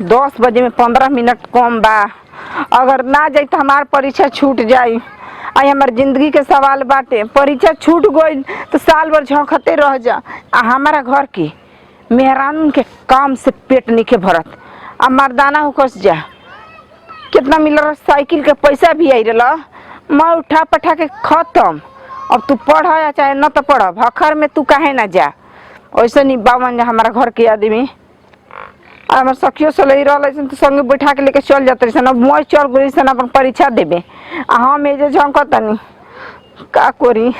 10 बजे में 15 मिनट कम बा। अगर ना जाई तो हमार परीक्षा छूट जाई। आई हमार जिंदगी के सवाल बाटे। परीक्षा छूट गई तो साल भर झोंकते रह जा। हमारा घर की मेहरान के काम से पेट नहीं के भरत। अब मर्दाना हो कस जा। कितना मिल रहा साइकिल के पैसा भी आई रहा। मैं उठा पठा के खत्म। अब तू पढ़ या चाहे न तो पढ़, भखर में तू काहे ना जा। ऐसे नहीं बावन जा हमारा घर के आदमी। हमारे सखियों से ले रहा तो संगे बैठा के लेके चल जाते सन। अब मैं चल गई सन अपन परीक्षा देवे। हम एजे झंकतनी का करी।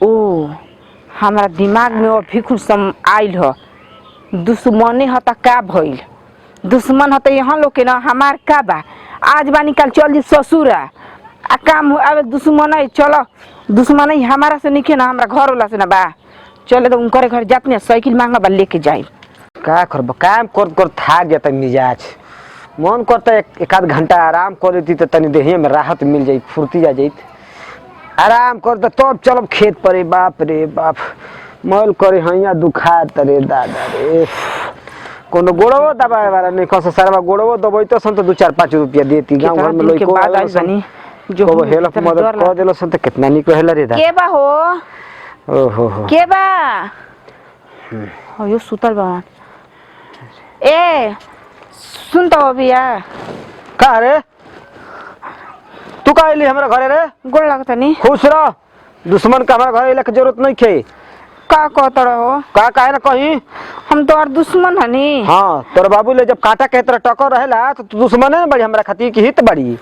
ओ हमारा दिमाग में अभी कुछ सम आइल हो। दुश्मनी ह त का भइल। दुश्मन ह त यहाँ लोग के ना हमार का बा। आज बानी कल चल जी ससुर आ काम अब दुश्मन है। चलो दुश्मन है हमारा से निके ना हमारा घर वाला से ना बा। चले तो उनके घर जाते साइकिल मांगा बा लेके जाए। का करब काम कर कर थाक जाता मिजाज। मन करता एक आध घंटा आराम कर लेती तो तनी देह में राहत मिल जाई, फुर्ती आ जाई। आराम कर तो तब चलब खेत पर। बाप रे बाप मल करे हैया दुखा तरे दादा रे। कोनो गोड़ो दबाए वाला नहीं खस सरवा गोड़ो दबई तो सन तो 2-4-5 रुपया देती। गांव घर में लोग को बनी जो हेल्प मदद कर देलो सन तो कितना निक रहला रे दा। के बा हो हो के बा हो यो सुतल बा। ए सुन तो भैया का रे तू का आइली हमरा घरे रे? गोड़ लगता नहीं खुश रह। दुश्मन का हमारा घरे के जरूरत नहीं खे। का कहत रहो का काहे ना कहीं हम तो और दुश्मन हनी। हां तोर बाबू ले जब कांटा के तरह टकर रहेला तो तू दुश्मन है बड़ी हमरा खातिर की हित बड़ी।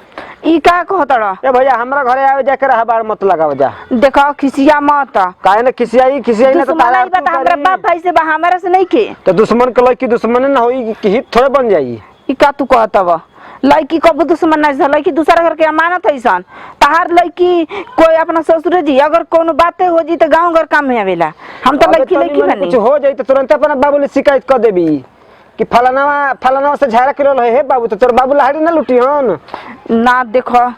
ई का कहत रहो? ए भैया हमरा घरे आवे जाके रहा बार मत लगाव जा। देखो खिसिया मत। काहे ना खिसियाई ना तो तारा बात हमरा बाप भाई से बा हमारा से नहीं के। तो दुश्मन के लड़की दुश्मन ना होई कि हित थोड़े बन जाई। ई का तू कहत बा? लड़की कब दुश्मन ना है। लड़की दूसरा घर के अमानत है सन। तहार लड़की कोई अपना ससुर जी अगर कोनो बातें हो जी तो गांव घर काम में आवेला। हम तो लड़की बनी कुछ हो जाई तो तुरंत अपना बाबू ले शिकायत कर देबी कि फलाना से झाड़ा के रहे हे बाबू तो तोर बाबू लाड़ी ना लुटी हन ना। देखो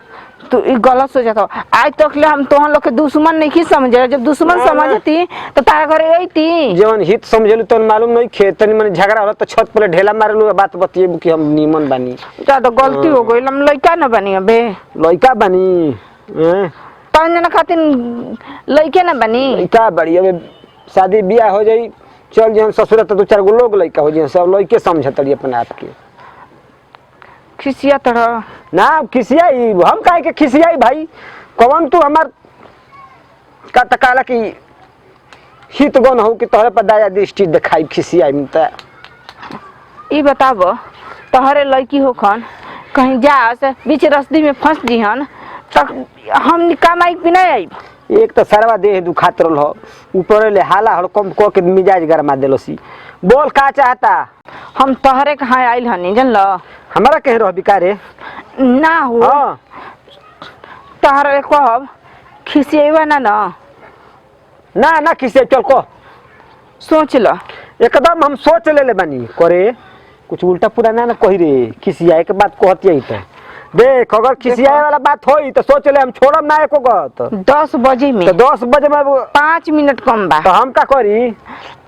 तू ई गलत सोचत हो। आज तक ले हम तोहन लोग के दुश्मन नहीं की समझे। जब दुश्मन समझती तो तारा घरे आईती। जवन हित समझलू तो मालूम नहीं खे तनी मने झगड़ा होला तो छत पर ढेला मारलू बात बतिएबू कि हम नीमन बानी। ज्यादा गलती हो गई। हम लड़का न बनी अबे लड़का बानी तन जना खातिर लड़के न बनी। लड़का बड़ी अबे शादी बियाह हो जाई चल जी हम ससुर तो 2-4 गो लोग लड़का हो जाई सब लड़के समझतड़ी अपने आप के। खिसिया तरह ना खिसियाई हम काहे के खिसियाई भाई। कौन तू हमार का तकाला की हित गन हो कि तोहरे पर दया दृष्टि दिखाई खिसियाई में त। ई बताबो तोहरे लड़की हो खन कहीं जा से बीच रास्ते में फंस जीहन तक हम कमाई पिना आई। एक तो सरवा देह दुखात रहल हो ऊपर ले हाला हल कम को के मिजाज गरमा देलसी। बोल का चाहता? हम तोहरे कहाँ आइल हनी जन लो। हमारा कह रहो बिकारे ना हो हां तोहरे कहब खिसिएवा ना ना ना ना खिसे चल को सोच लो। एकदम हम सोच ले बानी करे कुछ उल्टा पूरा ना कही रे। खिसियाए के बात कहती है त देख अगर खिसियाए वाला बात होई तो सोच ले हम छोड़ब ना एको गत। 10 बजे में तो 10 बजे में 5 मिनट कम बा तो हम का करी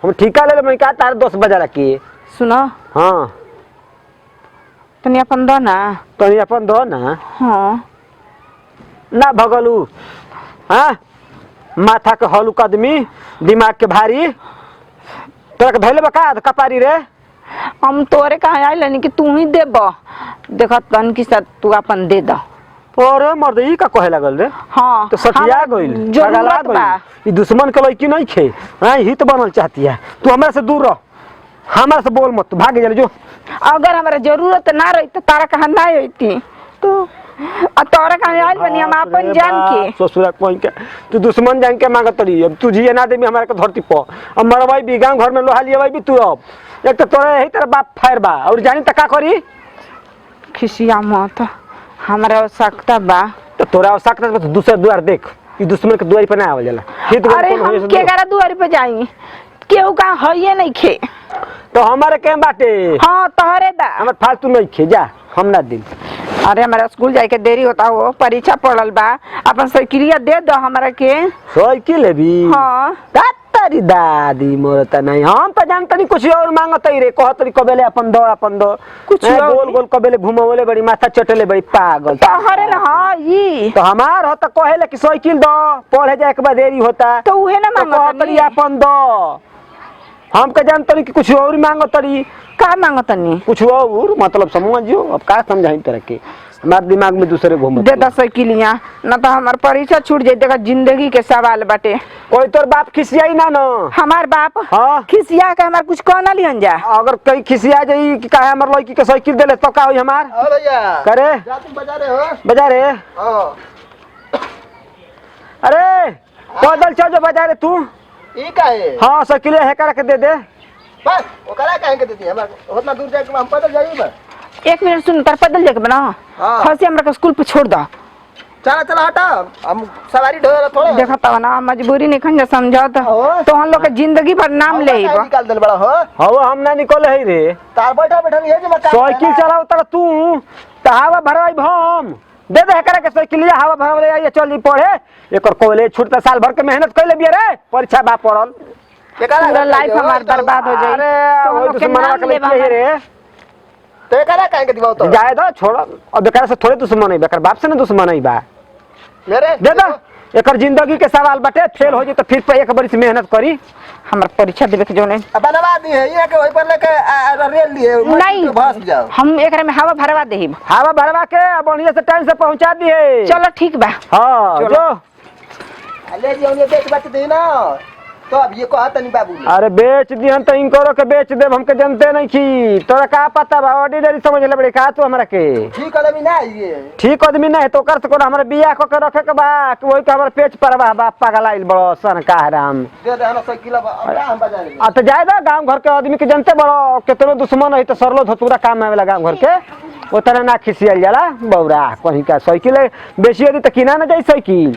हम ठिका ले मैं का तार 10 बजे रखी। सुनो हां तनी अपन दो ना। तनी अपन दो ना। हां ना भगलू हां माथा के हलुक आदमी दिमाग के भारी तोरा के धैले बका कपारी रे। हम तोरे कहाँ आइल हनी कि तू ही देब। देखा तन की साथ तू अपन दे द। अरे मर्द ई का कहे लागल रे। हां तो सटिया गइल जरूरत बा। ई दुश्मन के लड़की नहीं खे हां हित बनल चाहती है। तू हमरा से दूर रह हमरा से बोल मत भाग जा जो। अगर हमरा जरूरत ना रही तो तारा कहाँ ना आईती तो तोरा कहाँ आइल बनी हम अपन जान के। ससुरा कोई के तू दुश्मन जान के मांगत रही। अब तू जिए ना देबी हमरा के धरती पर अब मरवाई भी गांव घर में लोहा लियाई भी तू। अब एक तो तोरे यही तेरा बाप फायर बा और जानी त का करी। खिसिया मत हमरा आवश्यकता बा। तो तोरा आवश्यकता तो दूसरा द्वार देख ई दुश्मन के द्वार पे ना आवल जाला। अरे हम के करा द्वार पे जाई केहू का हइए नहीं खे तो हमारे के बाटे। हां तोहरे बा हमर फालतू नहीं खे जा हम ना दिन। अरे हमारा स्कूल जाए के देरी होता हो परीक्षा पड़ल बा अपन साइकिलिया दे दो हमरा के। साइकिल लेबी? हां अरे दादी मोर त नहीं हम तो जानता नहीं कुछ और मांगत ही रे कहत रही कबेले अपन दो कुछ और गोल गोल कबेले घुमावले बड़ी माथा चटले बड़ी पागल तोहरे ना हाँ ई तो हमार हो तो कहेले कि साइकिल दो पढ़े जाए के बाद देरी होता तो उहे ना तो कहत रही मांगत अपन दो हम के जानत रही कि कुछ और मांगत रही का मांगत नहीं कुछ और मतलब समझियो अब का समझाई तरह के हमारे दिमाग में दूसरे घूमत दे 10 साइकिलिया ना तो हमार परीक्षा छूट जाई देखा जिंदगी के सवाल बाटे कोई तोर बाप खिसियाई ना न हमार बाप हाँ खिसिया के हमार कुछ कहना लिहन जा अगर कहीं खिसिया जाई कि काहे हमर लड़की के साइकिल देले तो का होई हमार भैया करे जा तुम बाजारे हो बाजारे हाँ अरे पैदल चल जो बाजारे तू ई का है हाँ साइकिल है करा के दे दे बस ओकरा काहे के देती है उतना दूर जाके हम पैदल जाई बस 1 मिनट सुन तर पैदल जाके बना हाँ। खसी हमरा के स्कूल पे छोड़ दो चला चला हटा हम सवारी ढोर थोड़े देखा तब ना मजबूरी नहीं खंजा समझाओ हाँ। तो हम लोग के जिंदगी भर नाम ले काहे निकाल देल बड़ा हो हवा हम ना निकल है रे तार बैठा बैठा नहीं है जे मैं काम साइकिल चलाओ तर तू तो हवा भरवाई भम दे दे करा के साइकिल हवा भरवा ले आइए चल पढ़े एकर कॉलेज छूटता साल भर के मेहनत कैले बिया रे परीक्षा बा पड़ल पूरा लाइफ हमार बर्बाद हो जाई अरे तो हम वही लोग के दुश्मन नाम के लेबा लिए रे तो एकरा काहे के दिबाओ तो जाए दो छोड़ अब बेकार से थोड़े दुश्मन है बेकार बाप से ना दुश्मन है बा मेरे दे दो एकर जिंदगी के सवाल बटे फेल हो जी तो फिर एक बार से मेहनत करी हमार परीक्षा देवे के जोने अब बनवा दी है ये के वही पर लेके रेल लिए नहीं भास जाओ हम एकरा में हवा भरवा देहिब हवा भरवा के बढ़िया से टाइम से पहुंचा दिए चलो ठीक बा हाँ चलो। ले जियो ने बेच बच दे ना तो अब ये कहत नहीं बाबू ने अरे बेच दिहन तो इनको के बेच देब हमके जानते नहीं की तोरा का पता बा ऑर्डिनरी समझ ले बड़े का तू हमरा के ठीक है भी ना ये ठीक आदमी नहीं तो कर सको हमरा बियाह को के रखे के बा कि वही के हमरा पेच परवा बाप पागल आइल बड़ो सन का हराम दे दे ना साइकिल अब हम बाजार में आ तो जाए दो गांव घर के आदमी के जानते बड़ो कितनो दुश्मन है तो सरलो धतूरा काम आवेला गांव घर के वो तरह ना खिसियल जाला बौरा कहीं का साइकिल बेची यदि तो किना ना जाई साइकिल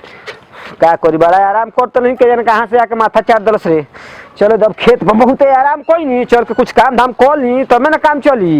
का करी बड़ा आराम करते नहीं के जाने कहाँ से आके माथा चाट दलस रे चलो जब खेत में बहुत आराम कोई नहीं चल के कुछ काम धाम कर ली तब में ना काम चली